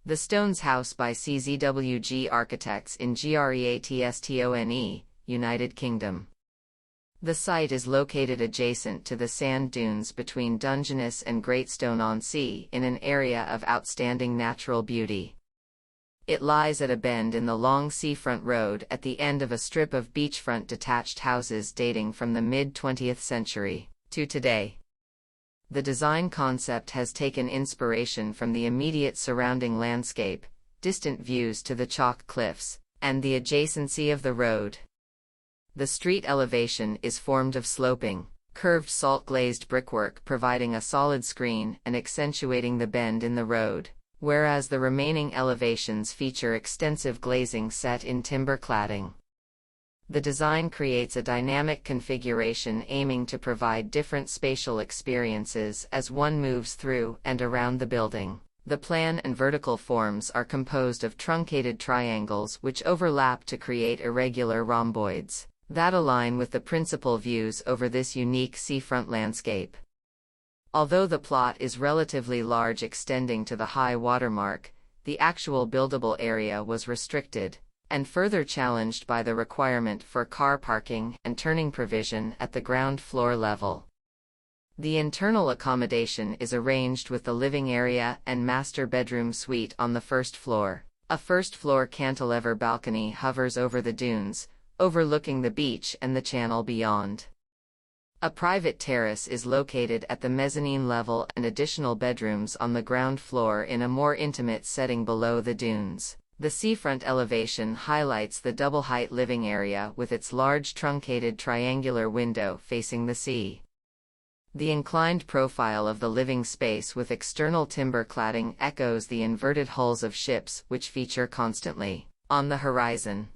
The Stones House by CZWG Architects in Greatstone, United Kingdom. The site is located adjacent to the sand dunes between Dungeness and Greatstone-on-Sea in an area of outstanding natural beauty. It lies at a bend in the long seafront road at the end of a strip of beachfront detached houses dating from the mid-20th century to today. The design concept has taken inspiration from the immediate surrounding landscape, distant views to the chalk cliffs, and the adjacency of the road. The street elevation is formed of sloping, curved salt-glazed brickwork providing a solid screen and accentuating the bend in the road, whereas the remaining elevations feature extensive glazing set in timber cladding. The design creates a dynamic configuration aiming to provide different spatial experiences as one moves through and around the building. The plan and vertical forms are composed of truncated triangles which overlap to create irregular rhomboids that align with the principal views over this unique seafront landscape. Although the plot is relatively large extending to the high water mark, the actual buildable area was restricted, and further challenged by the requirement for car parking and turning provision at the ground floor level. The internal accommodation is arranged with the living area and master bedroom suite on the first floor. A first-floor cantilever balcony hovers over the dunes, overlooking the beach and the channel beyond. A private terrace is located at the mezzanine level and additional bedrooms on the ground floor in a more intimate setting below the dunes. The seafront elevation highlights the double-height living area with its large truncated triangular window facing the sea. The inclined profile of the living space with external timber cladding echoes the inverted hulls of ships which feature constantly on the horizon.